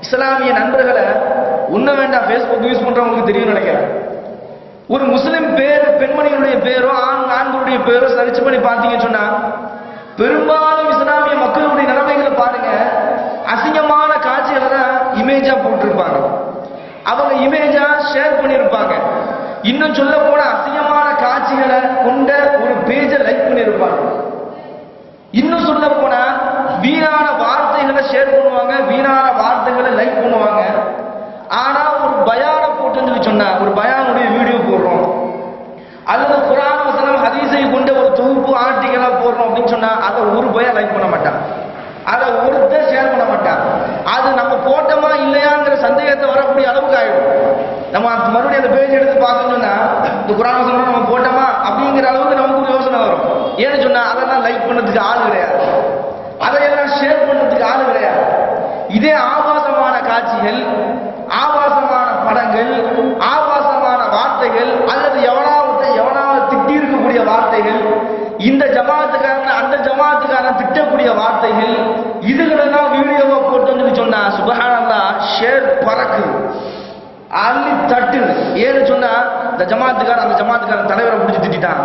இஸ்லாமிய நண்பர்களை உன்ன வேண்டாம், ஃபேஸ்புக் யூஸ் பண்றவங்களுக்கு தெரியும் நினைக்கிறேன். ஒரு முஸ்லிம் பேர், பெண்மணியுடைய பேரோ ஆண்களுடைய பேரோ சர்ச் பண்ணி பார்த்தீங்கன்னு சொன்னா பெரும்பாலும் இஸ்லாமிய மக்களுடைய நிலைமைகளை பாருங்க, அசிங்கமான காட்சிகளை தான் இமேஜா போட்டிருப்பாங்க, அவங்க இமேஜா ஷேர் பண்ணியிருப்பாங்க. இன்னும் சொல்ல போன அசிங்கமான காட்சிகளை கொண்ட ஒரு பேஜை லைக் பண்ணியிருப்பாங்க. இன்னும் சொல்ல போனா வீணான வார்த்தைகளை ஷேர் பண்ணுவாங்க, வீணான வார்த்தைகளை லைக் பண்ணுவாங்க. ஆனா ஒரு பயான போட்டுன்னு சொன்னா, ஒரு பயானுடைய வீடியோ போடுறோம் அல்லது குர்ஆன் வசனம் ஹதீஸை கொண்ட ஒரு தொகுப்பு ஆர்டிகலா போடுறோம் அப்படின்னு சொன்னா அதை ஒரு பயா லைக் பண்ண மாட்டான், அதை ஒருத்தர் ஷேர் பண்ண மாட்டான். அது நம்ம போட்டோமா இல்லையாங்கிற சந்தேகத்தை வரக்கூடிய அளவுக்கு ஆயிடும். நம்ம மறுபடியும் அந்த பேஜ் எடுத்து பார்த்தோம்னா இந்த குர்ஆன் வசனம் நம்ம போட்டோமா அப்படிங்கிற அளவுக்கு நமக்கு ஒரு யோசனை வரும். ஏன்னு சொன்னா அதெல்லாம் லைக் பண்ணதுக்கு ஆள் கிடையாது, அதையெல்லாம் ஷேர் பண்ணதுக்கு ஆள் கிடையாது. இதே ஆபாசமான காட்சிகள், ஆபாசமான படங்கள், ஆபாசமான வார்த்தைகள் அல்லது எவனாவது திட்டி இருக்கக்கூடிய வார்த்தைகள், இந்த ஜமாத்துக்காரன் அந்த ஜமாத்துக்காரன் திட்டக்கூடிய வார்த்தைகள், இதுகளெல்லாம் வீடியோவா போட்டு சொன்னா சுப்ஹானல்லாஹ் ஷேர் பறக்கு, அள்ளி தட்டு. ஏன்னு சொன்னா இந்த ஜமாத்துக்காரன் அந்த ஜமாத்துக்காரன் தலைவரை பிடிச்சி திட்டான்,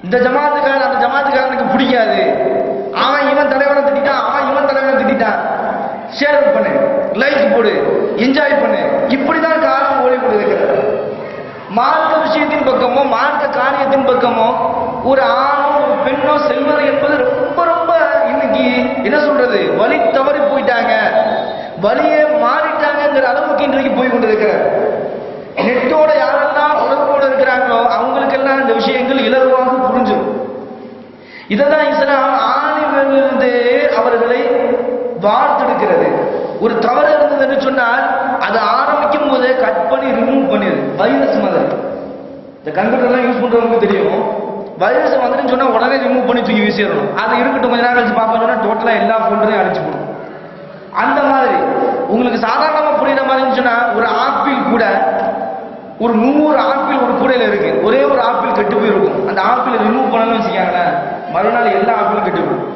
இந்த ஜமாத்துக்காரன் அந்த ஜமாத்துக்காரனுக்கு பிடிக்காது, அவன் இவன் தலைவரை திட்டான், அவன் இவன் தலைவரை திட்டான், ஷேர் பண்ணு, லைக் போடு, என்ஜாய் பண்ணு. இப்படிதான் காலம் ஓடிக்கொண்டு இருக்கிறது. மார்க்க விஷயத்தின் பக்கமோ மார்க்க காரியத்தின் பக்கமோ ஒரு ஆணோ ஒரு பெண்ணோ செல்வது என்பது ரொம்ப ரொம்ப இன்னைக்கு என்ன சொல்றது, வழி தவறி போயிட்டாங்க, வழியே மாறிட்டாங்கிற அளவுக்கு இன்றைக்கு போய் கொண்டு இருக்கிறார். நெட்டோட யாரெல்லாம் உலகோடு இருக்கிறாங்களோ அவங்களுக்கெல்லாம் இந்த விஷயங்கள் இலகுவாக புரிஞ்சிடும். இதைதான் இஸ்லாம் ஆணிலிருந்து அவர்களை வார்த்தெடுக்கிறது. ஒரு தவறு இருந்ததுன்னு சொன்னால் அது ஆரம்பிக்கும் போதே கட் பண்ணி ரிமூவ் பண்ணிடு. வைரஸ் மாதிரி இந்த கம்ப்யூட்டர்லாம் யூஸ் பண்றவங்களுக்கு தெரியும், வைரஸ் வந்துன்னு சொன்னா உடனே ரிமூவ் பண்ணி தூக்கி வீசிடணும். அது இருக்கட்டும் கொஞ்ச நேரம் கழிச்சு பார்ப்போம்னா டோட்டலா எல்லா போல்டரையும் அடிச்சு போடும். அந்த மாதிரி உங்களுக்கு சாதாரணமா புரியுற மாதிரி சொன்னா ஒரு ஆப்பிள் கூட ஒரு 100 ஆப்பிள் ஒரு கூடையில இருக்கு, ஒரே ஒரு ஆப்பிள் கெட்டு போயிருக்கும். அந்த ஆப்பிள் ரிமூவ் பண்ணணும்னு வச்சுக்காங்களேன், மறுநாள் எல்லா ஆப்பிளும் கெட்டு போயிடும்.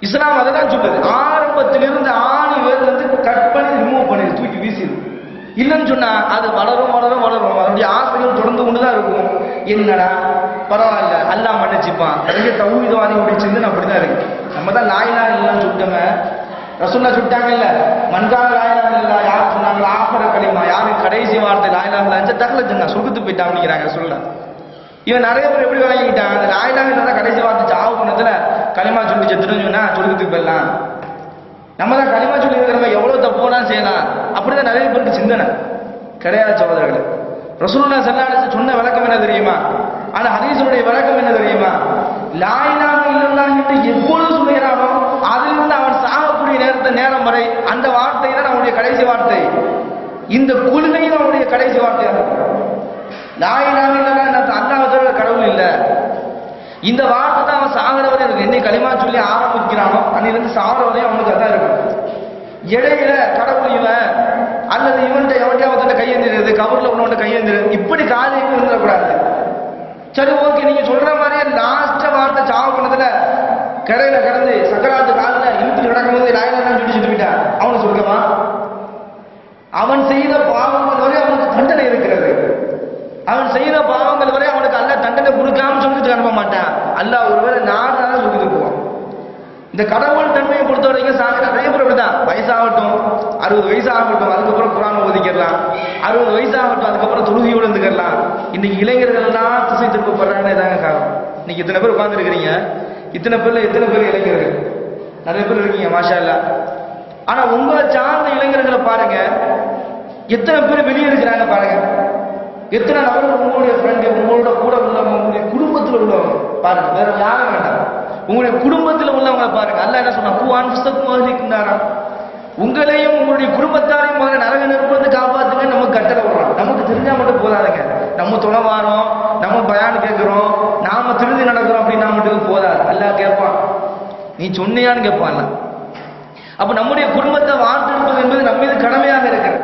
இஸ்லாம் அதை தான் சொல்லுது, ஆரம்பத்திலிருந்து ஆணி வேர்ல இருந்து கட் பண்ணி ரிமூவ் பண்ணி தூக்கி வீசிடும். இல்லைன்னு சொன்னா அது வளரும் வளரும் வளரும், அதனுடைய ஆசைகள் தொடர்ந்து கொண்டுதான் இருக்கும். என்னடா பரவாயில்ல அல்லாஹ் மன்னிச்சுப்பான், நிறைய தௌஹீத்வாதிகளுடைய சிந்தனை அப்படிதான் இருக்கு. நம்ம தான் லா இலாஹ இல்லல்லாஹ் சொல்லிட்டோமே, ரசூலுல்லாஹ் சொல்லிட்டாங்கல்ல, மன்கான லா இலாஹ இல்லல்லாஹ் யார் சொன்னாங்களோ ஆஃபர கலிமா, யாரு கடைசி வார்த்தை லா இலாஹ இல்லல்லாஹ் தஹ்ல ஜன்னா சொர்க்கத்துக்கு போயிட்டான் அப்படிங்கிறாங்க ரசூலுல்லாஹ். இவன் நிறைய பேர் எப்படி வாங்கிக்கிட்டான், அந்த லா இலாஹ இல்லல்லாஹ் கடைசி வார்த்தை சாவு பண்ணதுல களிமா சொல்லி செத்துன்னு சொன்னா சொர்க்கத்துக்கு போயிடலாம். நம்ம தான் களிமா சொல்லி இருக்கிறவங்க எவ்வளவு தப்புலாம் செய்யலாம், அப்படிதான் நிறைய பேருக்கு சிந்தனை கிடையாது. சகோதரர்களே, ரசூலுல்லாஹ் ஸல்லல்லாஹு அலைஹி வஸல்லம் சொன்ன விளக்கம் என்ன தெரியுமா, ஆனா ஹதீஸுடைய விளக்கம் என்ன தெரியுமா, லா இலாஹ இல்லல்லாஹ் என்று எப்பொழுது சொல்கிறானோ அதிலிருந்து அவன் சாகக்கூடிய நேரம் வரை அந்த வார்த்தை தான் அவனுடைய கடைசி வார்த்தை, இந்த கொள்கையும் அவனுடைய கடைசி வார்த்தையாக. லா இலாஹ இல்லல்லாஹ் அல்லாஹ் தவிர கடவுள் இல்லை, இந்த வார்த்தை தான் அவன் சாகர வரை இருக்கு. என்னை களிமா சொல்லி ஆரம்பிக்கிறானோ அன்னிலிருந்து சாகர வரையும் அவனுக்கு அதான் இருக்கும். இடையில கடவுள் இவன் அல்லது இவன்ட்ட எவன்கிட்ட கையெழுந்திருது, கபூர்ல உன்னோட கையெழுந்திருது, இப்படி காரியங்கள் இருந்துடக்கூடாது. சரி ஓகே, நீங்க சொல்ற மாதிரியே லாஸ்ட் வார்த்தை சாவு பண்ணதுல கரையில கடந்து சக்கராத்து காலில் இழுத்து கிடக்கும் போது ராயலாம் சொல்லி போயிட்டான், அவனுக்கு சொல்லுமா? அவன் செய்த பாவங்கள் வரை அவனுக்கு தண்டனை இருக்கிறது. அவன் செய்த பாவங்கள் வரை அவனுக்கு அல்ல தண்டனை கொடுக்காம சொல்லிட்டு அனுப்ப மாட்டான். அல்லாஹ் ஒருவேளை நாடாக சொல்லிட்டு போவான். இந்த கடவுள் தன்மையை பொறுத்த வரைக்கும் நிறைய பேர் அப்படிதான், வயசாகட்டும் 60 வயசு ஆகட்டும் அதுக்கப்புறம் குர்ஆன் ஓதிக்கலாம், 60 வயசு ஆகட்டும் அதுக்கப்புறம் தொழுகையோடு இருந்துக்கலாம். இன்னைக்கு இளைஞர்கள் எல்லாம் திசை திருப்பப்படுறாங்கன்னு இதாங்க காரணம். இன்னைக்கு இத்தனை பேர் உட்கார்ந்து இருக்கிறீங்க, இத்தனை பேர்ல எத்தனை பேர் இளைஞர்கள்? நிறைய பேர் இருக்கீங்க மாஷா அல்லாஹ். ஆனா உங்களை சார்ந்த இளைஞர்களை பாருங்க, எத்தனை பேர் வெளியே இருக்கிறாங்க பாருங்க. எத்தனை நபர்கள் உங்களுடைய ஃப்ரெண்டு, உங்களோட கூட உள்ளவங்க, உங்களுடைய குடும்பத்தில் உள்ளவங்க பாருங்க, வேற யாரும் வேண்டாம், உங்களுடைய குடும்பத்தில் உள்ளவங்க பாருங்க. அல்லாஹ் என்ன சொன்னா, குர்ஆன் புஸ்தகம் உங்களையும் உங்களுடைய குடும்பத்தாரையும் முதல்ல நரக நெருப்பு காப்பாத்துங்க நமக்கு கட்டளை விடுறோம். நமக்கு தெரிஞ்சா மட்டும் போதாதுங்க, நம்ம தொலைவாரோம், நம்ம பயான் கேட்கிறோம், நாம திருந்தி நடக்கிறோம் அப்படின்னா மட்டும் போதாது. அல்லாஹ் கேட்பான், நீ சொன்னியான்னு கேட்பான். அப்ப நம்முடைய குடும்பத்தை வார்த்தெடுப்பது என்பது நம்ம மீது கடமையாக இருக்கிறது.